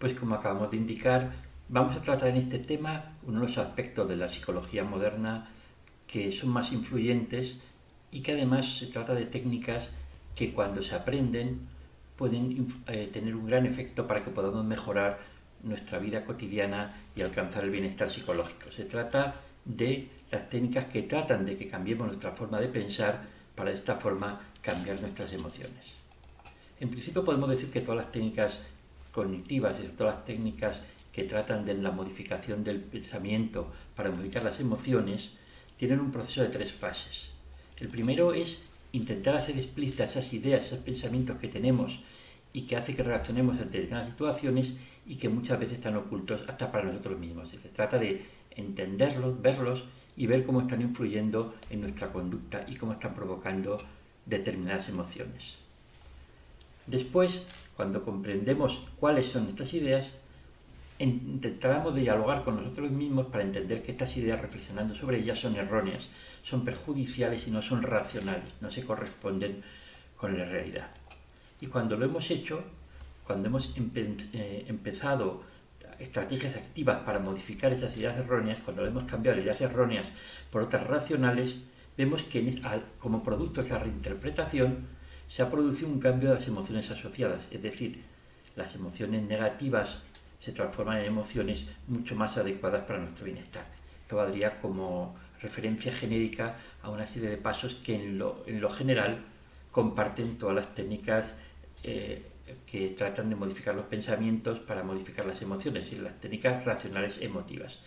Pues como acabamos de indicar, vamos a tratar en este tema uno de los aspectos de la psicología moderna que son más influyentes y que además se trata de técnicas que cuando se aprenden pueden tener un gran efecto para que podamos mejorar nuestra vida cotidiana y alcanzar el bienestar psicológico. Se trata de las técnicas que tratan de que cambiemos nuestra forma de pensar para de esta forma cambiar nuestras emociones. En principio podemos decir que todas las técnicas cognitivas, es todas las técnicas que tratan de la modificación del pensamiento para modificar las emociones, tienen un proceso de 3 fases. El primero es intentar hacer explícitas esas ideas, esos pensamientos que tenemos y que hace que reaccionemos ante determinadas situaciones y que muchas veces están ocultos hasta para nosotros mismos. Se trata de entenderlos, verlos y ver cómo están influyendo en nuestra conducta y cómo están provocando determinadas emociones. Después, cuando comprendemos cuáles son estas ideas, intentamos dialogar con nosotros mismos para entender que estas ideas, reflexionando sobre ellas, son erróneas, son perjudiciales y no son racionales, no se corresponden con la realidad. Y cuando lo hemos hecho, cuando hemos empezado estrategias activas para modificar esas ideas erróneas, cuando hemos cambiado las ideas erróneas por otras racionales, vemos que como producto de esa reinterpretación se ha producido un cambio de las emociones asociadas, es decir, las emociones negativas se transforman en emociones mucho más adecuadas para nuestro bienestar. Esto valdría como referencia genérica a una serie de pasos que en lo general comparten todas las técnicas que tratan de modificar los pensamientos para modificar las emociones, y las técnicas racionales emotivas.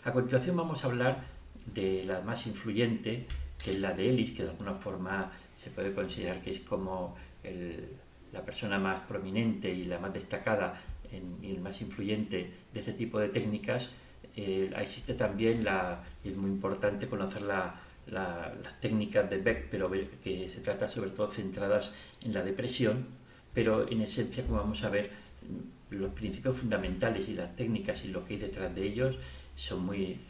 A continuación vamos a hablar de la más influyente, que es la de Ellis, que de alguna forma se puede considerar que es como la persona más prominente y la más destacada y el más influyente de este tipo de técnicas. Existe también, y es muy importante conocer las técnicas de Beck, pero que se trata sobre todo centradas en la depresión, pero en esencia, como vamos a ver, los principios fundamentales y las técnicas y lo que hay detrás de ellos son muy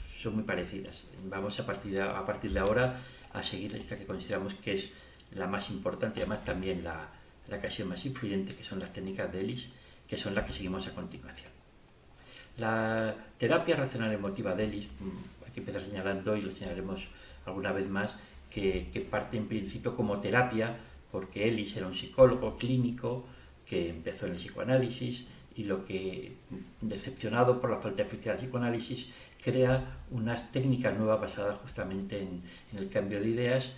parecidas. Vamos a partir de ahora a seguir esta que consideramos que es la más importante y además también la que ha sido más influyente, que son las técnicas de Ellis, que son las que seguimos a continuación. La terapia racional emotiva de Ellis, hay que empezar señalando, y lo señalaremos alguna vez más, que parte en principio como terapia, porque Ellis era un psicólogo clínico que empezó en el psicoanálisis y lo que, decepcionado por la falta de eficacia del psicoanálisis, crea unas técnicas nuevas basadas justamente en el cambio de ideas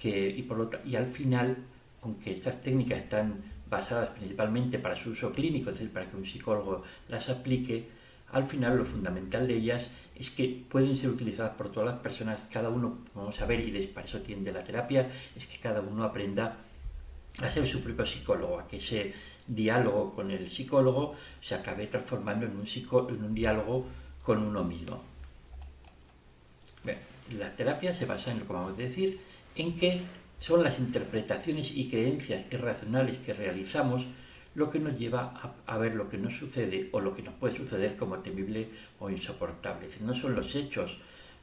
y al final, aunque estas técnicas están basadas principalmente para su uso clínico, es decir, para que un psicólogo las aplique, al final lo fundamental de ellas es que pueden ser utilizadas por todas las personas, cada uno, vamos a ver, y para eso tiende la terapia, es que cada uno aprenda a ser su propio psicólogo, a que ese diálogo con el psicólogo se acabe transformando en un diálogo con uno mismo. Bien, la terapia se basa en lo que vamos a decir, en que son las interpretaciones y creencias irracionales que realizamos lo que nos lleva a ver lo que nos sucede o lo que nos puede suceder como temible o insoportable. Es decir, no son los hechos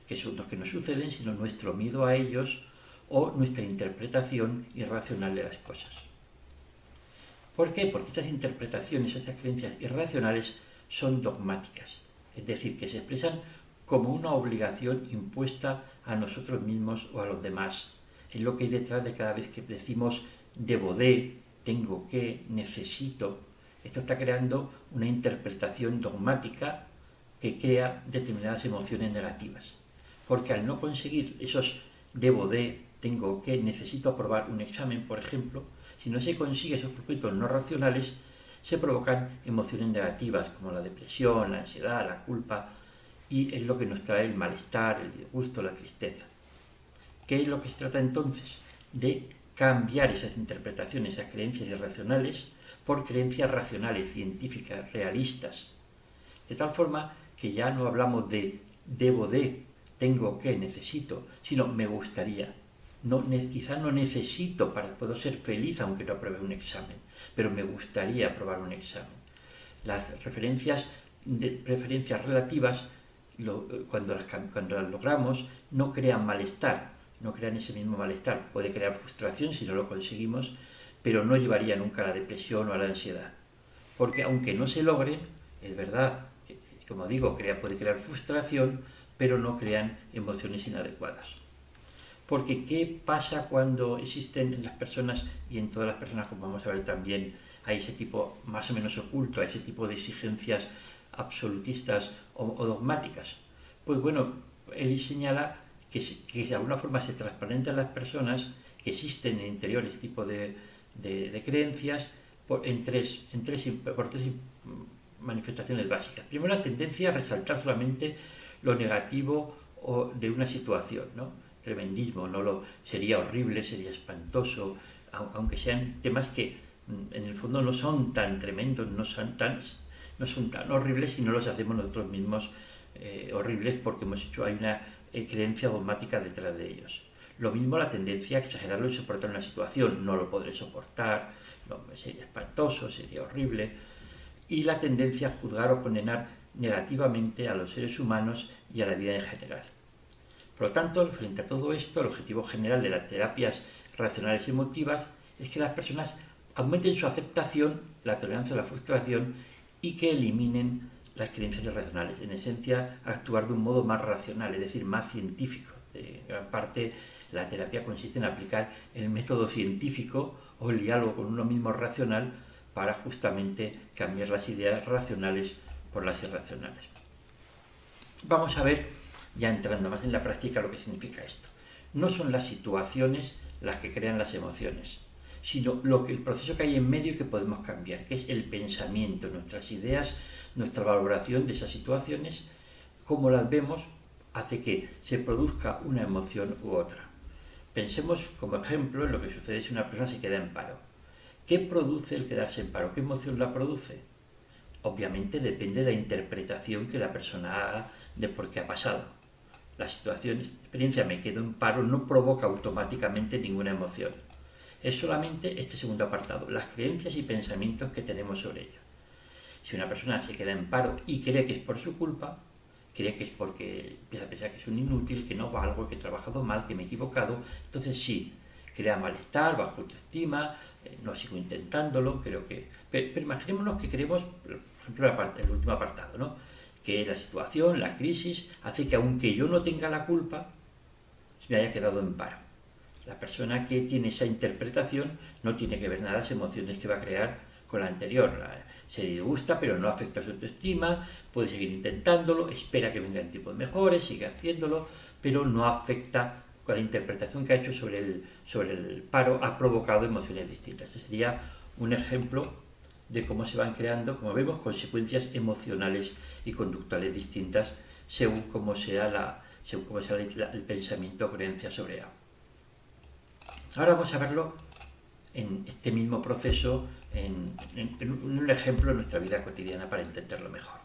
que son los que nos suceden, sino nuestro miedo a ellos o nuestra interpretación irracional de las cosas. ¿Por qué? Porque estas interpretaciones, estas creencias irracionales son dogmáticas, es decir, que se expresan como una obligación impuesta a nosotros mismos o a los demás. Es lo que hay detrás de cada vez que decimos debo de, tengo que, necesito. Esto está creando una interpretación dogmática que crea determinadas emociones negativas. Porque al no conseguir esos debo de, tengo que, necesito aprobar un examen, por ejemplo, si no se consigue esos propósitos no racionales, se provocan emociones negativas como la depresión, la ansiedad, la culpa, y es lo que nos trae el malestar, el disgusto, la tristeza. ¿Qué es lo que se trata entonces? De cambiar esas interpretaciones, esas creencias irracionales, por creencias racionales, científicas, realistas. De tal forma que ya no hablamos de debo de, tengo que, necesito, sino me gustaría. Quizá no necesito puedo ser feliz aunque no apruebe un examen, pero me gustaría aprobar un examen. Las preferencias relativas, cuando las logramos, no crean malestar, no crean ese mismo malestar. Puede crear frustración si no lo conseguimos, pero no llevaría nunca a la depresión o a la ansiedad. Porque aunque no se logren, Es verdad que, como digo, puede crear frustración, pero no crean emociones inadecuadas. Porque ¿qué pasa cuando existen en las personas, y en todas las personas, como vamos a ver también, hay ese tipo más o menos oculto, a ese tipo de exigencias absolutistas o dogmáticas? Pues bueno, él señala que de alguna forma se transparenta en las personas que existen en el interior este tipo de creencias por tres manifestaciones básicas. Primero, la tendencia a resaltar solamente lo negativo de una situación, ¿no? Tremendismo, sería horrible, sería espantoso, aunque sean temas que en el fondo no son tan tremendos, no son tan horribles, y no los hacemos nosotros mismos horribles porque hay una creencia dogmática detrás de ellos. Lo mismo la tendencia a exagerarlo y soportar una situación. No lo podré soportar, no, sería espantoso, sería horrible. Y la tendencia a juzgar o condenar negativamente a los seres humanos y a la vida en general. Por lo tanto, frente a todo esto, el objetivo general de las terapias racionales y emotivas es que las personas aumenten su aceptación, la tolerancia a la frustración, y que eliminen las creencias irracionales. En esencia, actuar de un modo más racional, es decir, más científico. En gran parte, la terapia consiste en aplicar el método científico o el diálogo con uno mismo racional para justamente cambiar las ideas racionales por las irracionales. Vamos a ver, ya entrando más en la práctica, lo que significa esto. No son las situaciones las que crean las emociones, sino el proceso que hay en medio que podemos cambiar, que es el pensamiento, nuestras ideas, nuestra valoración de esas situaciones, cómo las vemos, hace que se produzca una emoción u otra. Pensemos como ejemplo en lo que sucede si una persona se queda en paro. ¿Qué produce el quedarse en paro? ¿Qué emoción la produce? Obviamente depende de la interpretación que la persona haga de por qué ha pasado. La experiencia me quedo en paro no provoca automáticamente ninguna emoción. Es solamente este segundo apartado, las creencias y pensamientos que tenemos sobre ello. Si una persona se queda en paro y cree que es por su culpa, cree que es porque empieza a pensar que es un inútil, que no valgo, que he trabajado mal, que me he equivocado, entonces sí, crea malestar, baja autoestima, no sigo intentándolo, creo que... Pero imaginémonos que queremos, por ejemplo, el último apartado, ¿no? Que la situación, la crisis, hace que aunque yo no tenga la culpa, me haya quedado en paro. La persona que tiene esa interpretación no tiene que ver nada las emociones que va a crear con la anterior. Se disgusta, pero no afecta a su autoestima, puede seguir intentándolo, espera que vengan tiempos mejores, sigue haciéndolo, pero no afecta con la interpretación que ha hecho sobre el paro, ha provocado emociones distintas. Este sería un ejemplo de cómo se van creando, como vemos, consecuencias emocionales y conductuales distintas según cómo sea el pensamiento o creencia sobre algo. Ahora vamos a verlo en este mismo proceso, en un ejemplo de nuestra vida cotidiana para entenderlo mejor.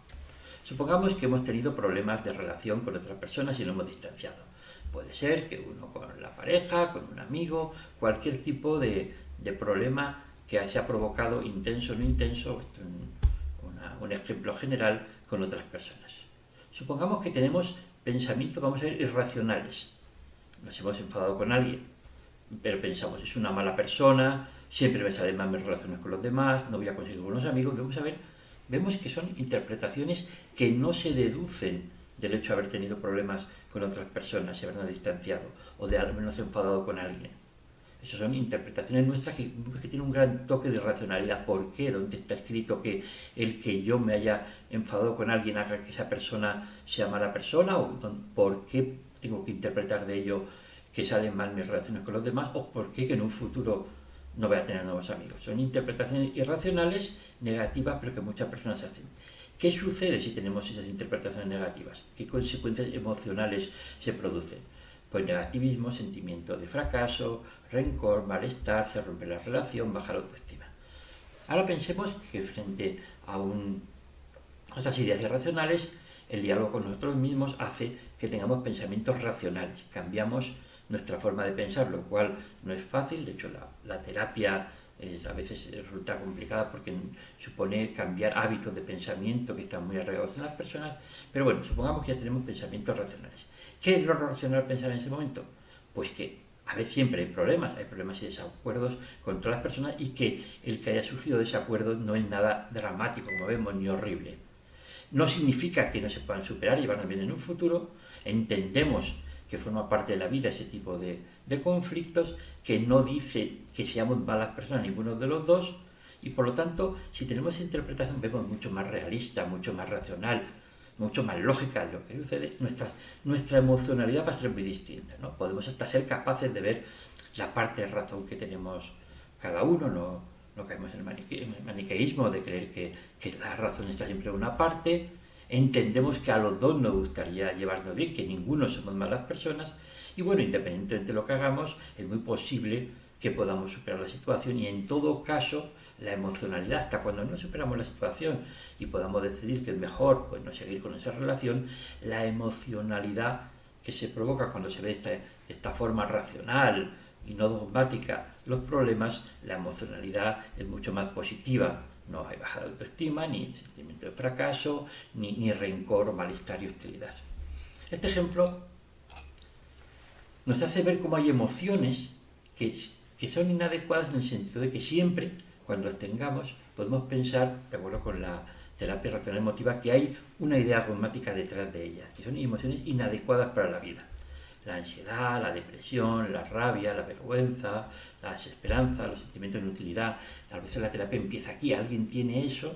Supongamos que hemos tenido problemas de relación con otras personas y nos hemos distanciado. Puede ser que uno con la pareja, con un amigo, cualquier tipo de problema que se ha provocado, intenso o no intenso, un ejemplo general, con otras personas. Supongamos que tenemos pensamientos, vamos a ver, irracionales. Nos hemos enfadado con alguien, pero pensamos, es una mala persona, siempre me salen mal mis relaciones con los demás, no voy a conseguir buenos amigos. Vemos que son interpretaciones que no se deducen del hecho de haber tenido problemas con otras personas, de habernos distanciado o de habernos enfadado con alguien. Esas son interpretaciones nuestras que tienen un gran toque de racionalidad. ¿Por qué? ¿Dónde está escrito que el que yo me haya enfadado con alguien haga que esa persona sea mala persona? ¿O por qué tengo que interpretar de ello que salen mal mis relaciones con los demás? ¿O por qué que en un futuro no voy a tener nuevos amigos? Son interpretaciones irracionales, negativas, pero que muchas personas hacen. ¿Qué sucede si tenemos esas interpretaciones negativas? ¿Qué consecuencias emocionales se producen? Pues negativismo, sentimiento de fracaso, rencor, malestar, se rompe la relación, baja la autoestima. Ahora pensemos que frente a estas ideas irracionales, el diálogo con nosotros mismos hace que tengamos pensamientos racionales. Cambiamos nuestra forma de pensar, lo cual no es fácil. De hecho, la terapia a veces resulta complicada porque supone cambiar hábitos de pensamiento que están muy arraigados en las personas. Pero bueno, supongamos que ya tenemos pensamientos racionales. ¿Qué es lo racional pensar en ese momento? Pues que a veces siempre hay problemas y desacuerdos con todas las personas, y que el que haya surgido de ese acuerdo no es nada dramático, como vemos, ni horrible. No significa que no se puedan superar y llevarnos bien en un futuro. Entendemos que forma parte de la vida ese tipo de conflictos, que no dice que seamos malas personas ninguno de los dos, y por lo tanto, si tenemos esa interpretación, vemos mucho más realista, mucho más racional, mucho más lógica lo que sucede. Nuestra emocionalidad va a ser muy distinta, ¿no? Podemos hasta ser capaces de ver la parte de razón que tenemos cada uno, no caemos en el maniqueísmo de creer que la razón está siempre en una parte. Entendemos que a los dos nos gustaría llevarnos bien, que ninguno somos malas personas, y bueno, independientemente de lo que hagamos, es muy posible que podamos superar la situación, y en todo caso la emocionalidad, hasta cuando no superamos la situación y podamos decidir que es mejor pues no seguir con esa relación, la emocionalidad que se provoca cuando se ve esta forma racional y no dogmática los problemas, la emocionalidad es mucho más positiva. No hay baja de autoestima, ni sentimiento de fracaso, ni rencor, malestar y hostilidad. Este ejemplo nos hace ver cómo hay emociones que son inadecuadas, en el sentido de que siempre, cuando las tengamos, podemos pensar, de acuerdo con la terapia racional emotiva, que hay una idea dogmática detrás de ellas, que son emociones inadecuadas para la vida. La ansiedad, la depresión, la rabia, la vergüenza, la desesperanza, los sentimientos de inutilidad. A veces la terapia empieza aquí, alguien tiene eso,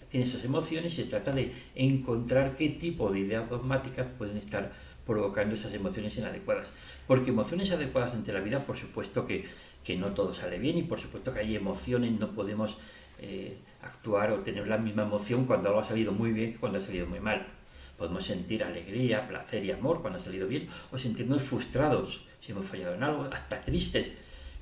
tiene esas emociones, y se trata de encontrar qué tipo de ideas dogmáticas pueden estar provocando esas emociones inadecuadas. Porque emociones adecuadas ante la vida, por supuesto que no todo sale bien, y por supuesto que hay emociones, no podemos actuar o tener la misma emoción cuando algo ha salido muy bien que cuando ha salido muy mal. Podemos sentir alegría, placer y amor cuando ha salido bien, o sentirnos frustrados si hemos fallado en algo, hasta tristes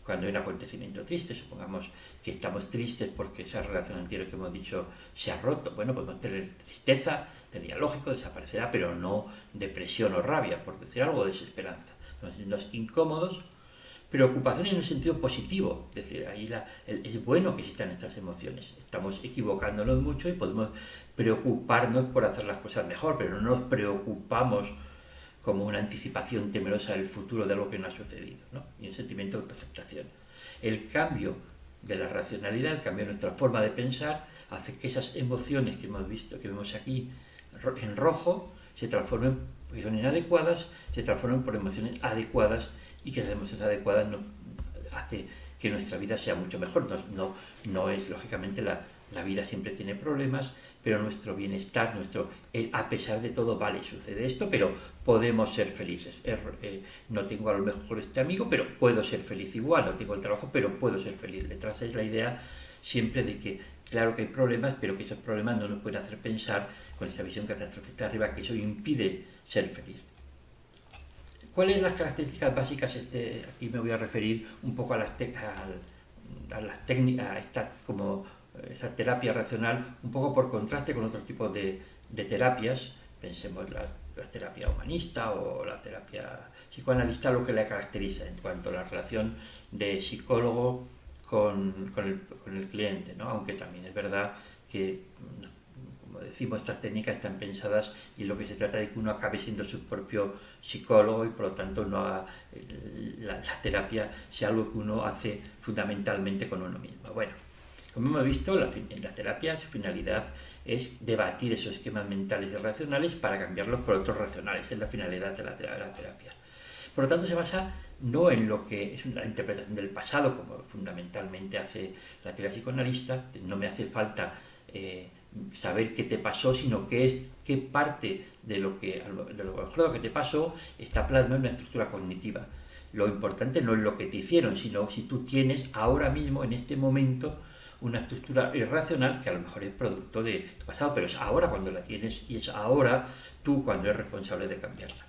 cuando hay un acontecimiento triste. Supongamos que estamos tristes porque esa relación anterior que hemos dicho se ha roto. Bueno, podemos tener tristeza, sería lógico, desaparecerá, pero no depresión o rabia, por decir algo, desesperanza. Nos sentimos incómodos. Preocupación en un sentido positivo, es decir, ahí es bueno que existan estas emociones. Estamos equivocándonos mucho y podemos preocuparnos por hacer las cosas mejor, pero no nos preocupamos como una anticipación temerosa del futuro de algo que no ha sucedido, ¿no? Y un sentimiento de autoaceptación. El cambio de la racionalidad, el cambio de nuestra forma de pensar, hace que esas emociones que hemos visto, que vemos aquí en rojo, se transformen, porque son inadecuadas, se transformen por emociones adecuadas, y que esas emociones adecuadas hace que nuestra vida sea mucho mejor. No es, lógicamente, la vida siempre tiene problemas, pero nuestro bienestar, a pesar de todo, vale, sucede esto, pero podemos ser felices. No tengo a lo mejor este amigo, pero puedo ser feliz igual. No tengo el trabajo, pero puedo ser feliz. Detrás es la idea siempre de que, claro que hay problemas, pero que esos problemas no nos pueden hacer pensar con esa visión catastrofista arriba, que eso impide ser feliz. ¿Cuáles son las características básicas? Aquí me voy a referir un poco a las técnicas, a esta terapia racional, un poco por contraste con otro tipo de terapias. Pensemos la terapia humanista o la terapia psicoanalista, lo que la caracteriza en cuanto a la relación de psicólogo con el cliente, ¿no? Aunque también es verdad que, como decimos, estas técnicas están pensadas, y lo que se trata de que uno acabe siendo su propio psicólogo, y por lo tanto la terapia sea algo que uno hace fundamentalmente con uno mismo. Bueno, como hemos visto, en la terapia su finalidad es debatir esos esquemas mentales y racionales para cambiarlos por otros racionales. Es la finalidad de la terapia. Por lo tanto, se basa no en lo que es la interpretación del pasado, como fundamentalmente hace la teoría psicoanalista. No me hace falta saber qué te pasó, sino qué parte de lo que te pasó está plasmado en una estructura cognitiva. Lo importante no es lo que te hicieron, sino si tú tienes ahora mismo, en este momento, una estructura irracional que a lo mejor es producto de tu pasado, pero es ahora cuando la tienes, y es ahora tú cuando eres responsable de cambiarla.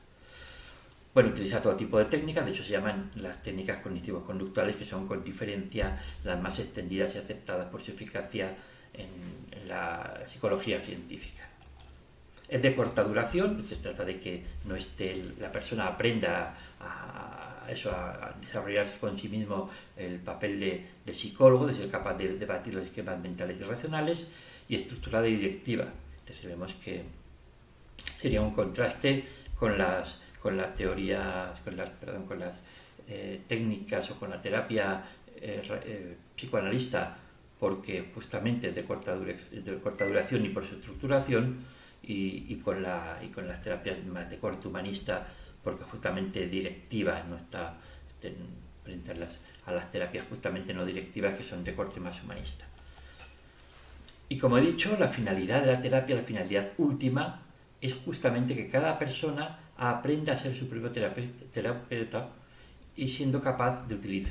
Bueno, utiliza todo tipo de técnicas, de hecho se llaman las técnicas cognitivo-conductuales, que son con diferencia las más extendidas y aceptadas por su eficacia en la psicología científica. Es de corta duración, se trata de que la persona aprenda a desarrollarse con sí mismo el papel de psicólogo, de ser capaz de debatir los esquemas mentales y racionales, y estructurada y directiva. Entonces vemos que sería un contraste con las técnicas o con la terapia psicoanalista porque justamente es de corta duración y por su estructuración, y con las terapias más de corte humanista, porque justamente directiva no está frente a las terapias justamente no directivas, que son de corte más humanista. Y como he dicho, la finalidad de la terapia, la finalidad última, es justamente que cada persona aprenda a ser su propio terapeuta y siendo capaz de utilizar